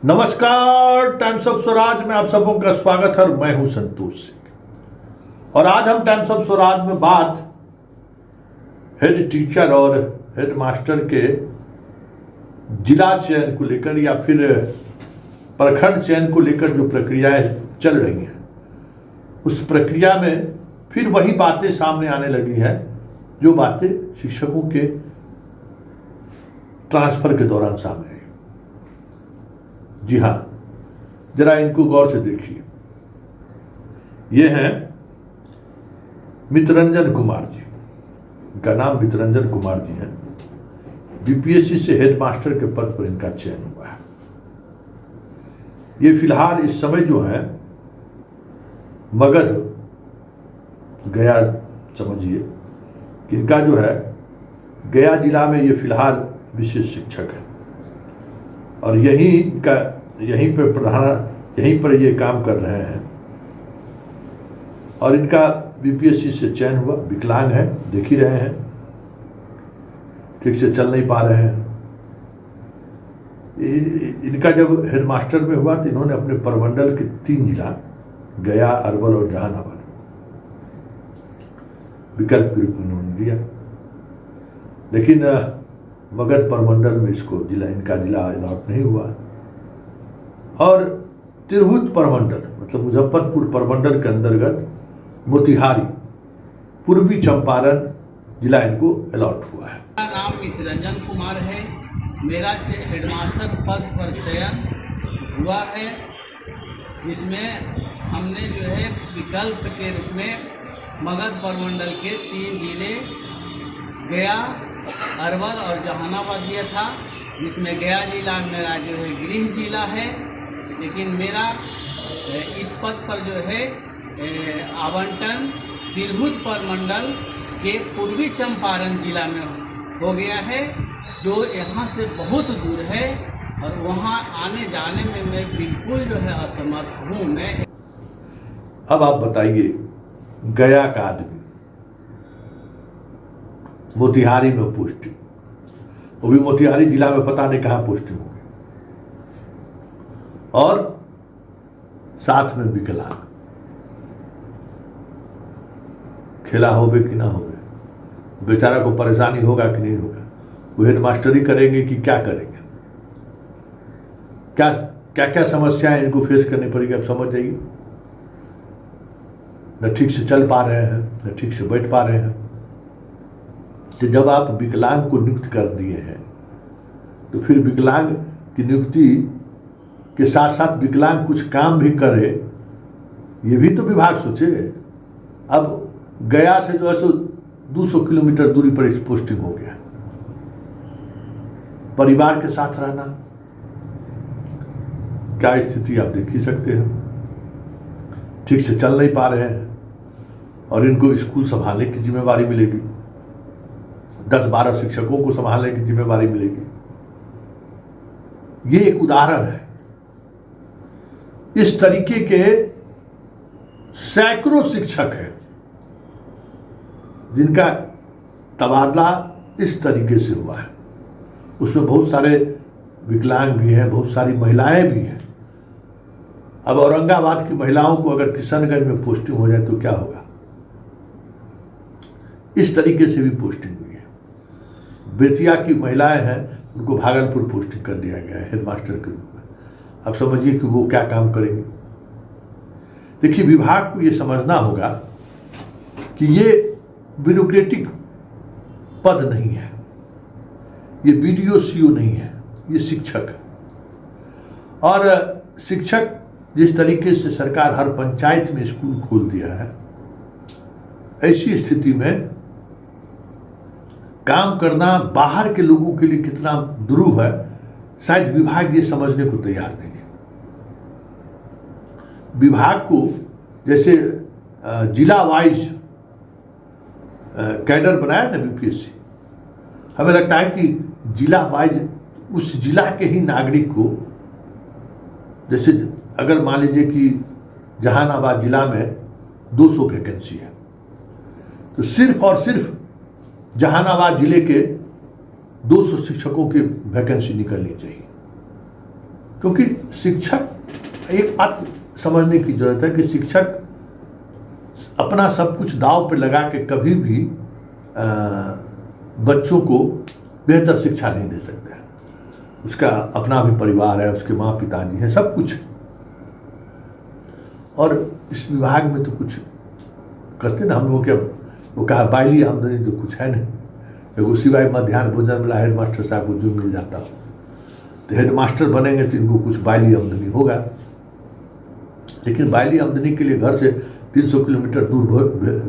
नमस्कार, times of Swaraj में आप सबों का स्वागत है। मैं हूं संतोष सिंह और आज हम टाइम्स ऑफ स्वराज में बात हेड टीचर और हेड मास्टर के जिला चयन को लेकर या फिर प्रखंड चयन को लेकर जो प्रक्रियाएं चल रही हैं उस प्रक्रिया में फिर वही बातें सामने आने लगी हैं जो बातें शिक्षकों के ट्रांसफर के दौरान सामने आई। जी हाँ, जरा इनको गौर से देखिए। ये हैं मितरंजन कुमार जी, इनका नाम मितरंजन कुमार जी है। बीपीएससी से हेडमास्टर के पद पर इनका चयन हुआ है। ये फिलहाल इस समय जो है मगध गया, समझिए कि इनका जो है गया जिला में ये फिलहाल विशेष शिक्षक है और यहीं पर ये काम कर रहे हैं और इनका बीपीएससी से चयन हुआ। विकलांग है, देख ही रहे हैं, ठीक से चल नहीं पा रहे हैं। इनका जब हेडमास्टर में हुआ तो इन्होंने अपने प्रमंडल के 3 जिला गया, अरवल और जहानाबाद विकल्प के रूप में इन्होंने दिया, लेकिन मगध प्रमंडल में इनका जिला अलॉट नहीं हुआ और तिरहुत प्रमंडल मतलब मुजफ्फरपुर प्रमंडल के अंतर्गत मोतिहारी पूर्वी चंपारण जिला इनको अलॉट हुआ है। मेरा नाम मितरंजन कुमार है। मेरा हेडमास्टर पद पर चयन हुआ है। इसमें हमने जो है विकल्प के रूप में मगध प्रमंडल के 3 जिले गया, अरवल और जहानाबाद दिया था, जिसमें गया जिला मेरा जो है गृह जिला है, लेकिन मेरा इस पद पर जो है आवंटन तिरहुत प्रमंडल के पूर्वी चंपारण जिला में हो गया है, जो यहाँ से बहुत दूर है और वहाँ आने जाने में मैं बिल्कुल जो है असमर्थ हूँ। मैं अब आप बताइए, गया का आदमी मोतिहारी में पोस्टिंग, वो भी मोतिहारी जिला में पता नहीं कहाँ पोस्टिंग हो गई और साथ में विकलांग, खेला होवे कि ना होवे, बेचारा को परेशानी होगा कि नहीं होगा, वो हेडमास्टरी करेंगे कि क्या करेंगे, क्या क्या क्या समस्याएं इनको फेस करनी पड़ेगी। आप समझ जाइए, न ठीक से चल पा रहे हैं, न ठीक से बैठ पा रहे हैं। तो जब आप विकलांग को नियुक्त कर दिए हैं तो फिर विकलांग की नियुक्ति के साथ साथ विकलांग कुछ काम भी करे, ये भी तो विभाग सोचे। अब गया से जो है सो 200 किलोमीटर दूरी पर पोस्टिंग हो गया, परिवार के साथ रहना, क्या स्थिति आप देख ही सकते हैं। ठीक से चल नहीं पा रहे हैं और इनको स्कूल संभालने की जिम्मेवारी मिलेगी, 10-12 शिक्षकों को संभालने की जिम्मेवारी मिलेगी। ये एक उदाहरण है। इस तरीके के सैकड़ों शिक्षक हैं जिनका तबादला इस तरीके से हुआ है। उसमें बहुत सारे विकलांग भी हैं, बहुत सारी महिलाएं भी हैं। अब औरंगाबाद की महिलाओं को अगर किशनगंज में पोस्टिंग हो जाए तो क्या होगा। इस तरीके से भी पोस्टिंग हुई है। बेतिया की महिलाएं हैं, उनको भागलपुर पोस्टिंग कर दिया गया है हेडमास्टर के रूप में। अब समझिए कि वो क्या काम करेंगे। देखिए, विभाग को ये समझना होगा कि ये ब्यूरोक्रेटिक पद नहीं है, ये बीडीओ सीओ नहीं है, ये शिक्षक है। और शिक्षक जिस तरीके से सरकार हर पंचायत में स्कूल खोल दिया है, ऐसी स्थिति में काम करना बाहर के लोगों के लिए कितना दुरूह है, शायद विभाग ये समझने को तैयार नहीं है। विभाग को जैसे जिला वाइज कैडर बनाया ना बीपीएससी, हमें लगता है कि जिला वाइज उस जिला के ही नागरिक को, जैसे अगर मान लीजिए कि जहानाबाद जिला में 200 वैकेंसी है तो सिर्फ और सिर्फ जहानाबाद जिले के 200 शिक्षकों की वैकेंसी निकलनी चाहिए। क्योंकि शिक्षक, एक बात समझने की जरूरत है कि शिक्षक अपना सब कुछ दांव पे लगा के कभी भी बच्चों को बेहतर शिक्षा नहीं दे सकता है। उसका अपना भी परिवार है, उसके माँ पिताजी हैं, सब कुछ। और इस विभाग में तो कुछ करते ना हम लोग, क्या वो कहा बाइली आमदनी तो कुछ है नहीं। एगो सिवाय मध्याह्न भोजन वाला हेड मास्टर साहब को जो मिल जाता हो, तो हेड मास्टर बनेंगे तो इनको कुछ बाइली आमदनी होगा। लेकिन बाइली आमदनी के लिए घर से 300 किलोमीटर दूर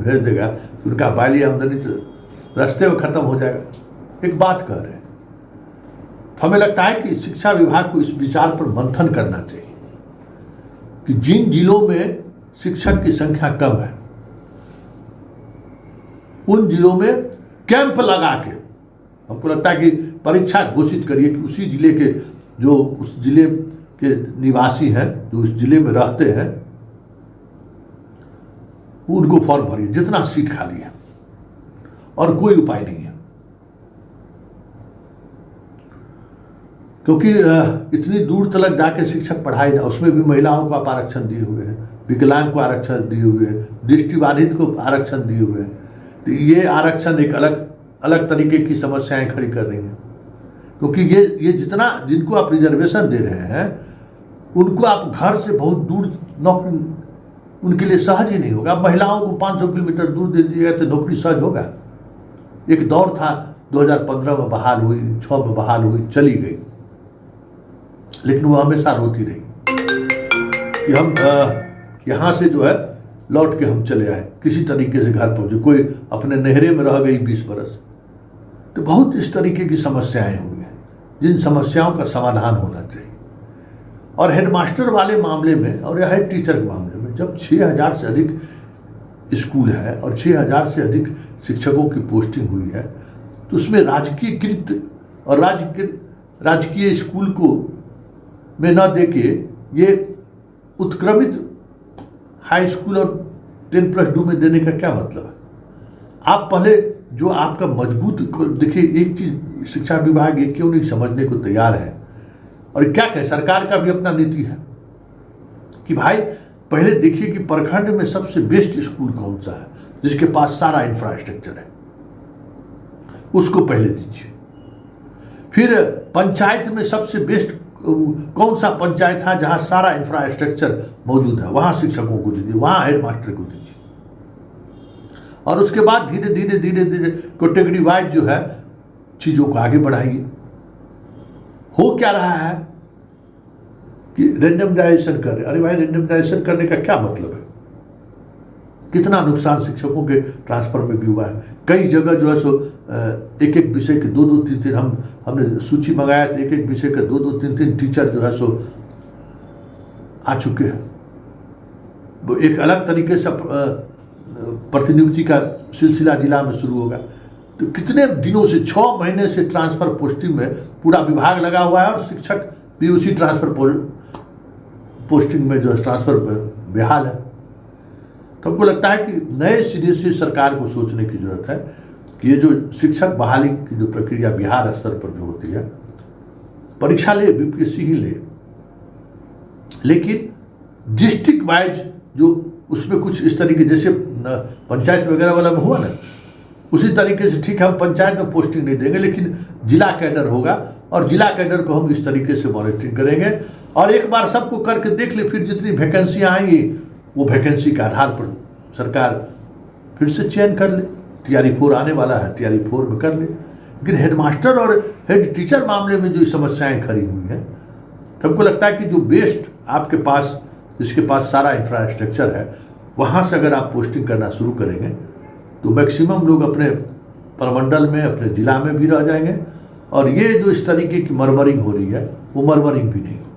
भेज देगा तो उनका बाइली आमदनी तो रास्ते में खत्म हो जाएगा। एक बात कह रहे हैं, तो हमें लगता है कि शिक्षा विभाग को इस विचार पर मंथन करना चाहिए कि जिन जिलों में शिक्षक की संख्या कम है उन जिलों में कैंप लगा के, हमको लगता है कि परीक्षा घोषित करिए कि उसी जिले के जो उस जिले के निवासी हैं, जो उस जिले में रहते हैं, उनको फॉर्म भरिए जितना सीट खाली है, और कोई उपाय नहीं है। क्योंकि इतनी दूर तक जाके शिक्षक पढ़ाई ना, उसमें भी महिलाओं को आप आरक्षण दिए हुए हैं, विकलांग को आरक्षण दिए हुए हैं, दृष्टिबाधित को आरक्षण दिए हुए हैं। तो ये आरक्षण एक अलग तरीके की समस्याएं खड़ी कर रही हैं। क्योंकि ये जितना जिनको आप रिजर्वेशन दे रहे हैं उनको आप घर से बहुत दूर नौकरी उनके लिए सहज ही नहीं होगा। महिलाओं को 500 किलोमीटर दूर दे दीजिएगा तो नौकरी सहज होगा। एक दौर था 2015 में बहाल हुई, 6 में बहाल हुई, चली गई, लेकिन वो हमेशा रोती रही कि हम यहाँ से जो है लौट के हम चले आए, किसी तरीके से घर पहुँचे। कोई अपने नहरे में रह गई 20 बरस। तो बहुत इस तरीके की समस्याएं हुई हैं जिन समस्याओं का समाधान होना चाहिए। और हेडमास्टर वाले मामले में और या हेड टीचर के मामले में जब 6000 से अधिक स्कूल है और 6000 से अधिक शिक्षकों की पोस्टिंग हुई है, तो उसमें राजकीयकृत और राजकीय स्कूल को में न देके ये उत्क्रमित हाई स्कूल और 10+2 में देने का क्या मतलब है? आप पहले जो आपका मजबूत, देखिए एक चीज शिक्षा विभाग ये क्यों नहीं समझने को तैयार है, और क्या कहे, सरकार का भी अपना नीति है कि भाई पहले देखिए कि प्रखंड में सबसे बेस्ट स्कूल कौन सा है जिसके पास सारा इंफ्रास्ट्रक्चर है, उसको पहले दीजिए। फिर पंचायत में सबसे बेस्ट कौन सा पंचायत है जहां सारा इंफ्रास्ट्रक्चर मौजूद है, वहां शिक्षकों को दीजिए, वहां हेड मास्टर को दीजिए। और उसके बाद धीरे धीरे कैटेगरी वाइज जो है चीज़ों को आगे बढ़ाइए। हो क्या रहा है कि रेंडमाइजेशन कर रहे। अरे भाई, रेंडमाइजेशन करने का क्या मतलब है? कितना नुकसान शिक्षकों के ट्रांसफर में भी हुआ है। कई जगह जो है सो एक विषय के 2-2, 3-3 हमने सूची मंगाया तो एक विषय के 2-2, 3-3 टीचर जो है सो आ चुके हैं। वो एक अलग तरीके से प्रतिनियुक्ति का सिलसिला जिला में शुरू होगा। तो कितने दिनों से 6 महीने से ट्रांसफर पोस्टिंग में पूरा विभाग लगा हुआ है और शिक्षक भी उसी ट्रांसफर पोस्टिंग में जो है ट्रांसफर बेहाल है। तो हमको लगता है कि नए सिरे से सरकार को सोचने की जरूरत है कि ये जो शिक्षक बहाली की जो प्रक्रिया बिहार स्तर पर जो होती है, परीक्षा ले, बीपीएससी ही ले, लेकिन डिस्ट्रिक्ट वाइज जो उसमें कुछ इस तरीके जैसे पंचायत वगैरह वाला में हुआ ना, उसी तरीके से ठीक है हम पंचायत में पोस्टिंग नहीं देंगे लेकिन जिला कैडर होगा और जिला कैडर को हम इस तरीके से मॉनिटरिंग करेंगे। और एक बार सबको करके देख ले, फिर जितनी वैकेंसियाँ आएंगी वो वैकेंसी के आधार पर सरकार फिर से चयन कर ले। TRE 4 आने वाला है, TRE 4 में कर ले। लेकिन हेडमास्टर और हेड टीचर मामले में जो समस्याएं खड़ी हुई हैं, तो हमको लगता है कि जो बेस्ट आपके पास, जिसके पास सारा इंफ्रास्ट्रक्चर है, वहाँ से अगर आप पोस्टिंग करना शुरू करेंगे तो मैक्सिमम लोग अपने प्रमंडल में, अपने ज़िला में भी रह जाएंगे। और ये जो इस तरीके की मरमरिंग हो रही है वो मरमरिंग भी नहीं होगी।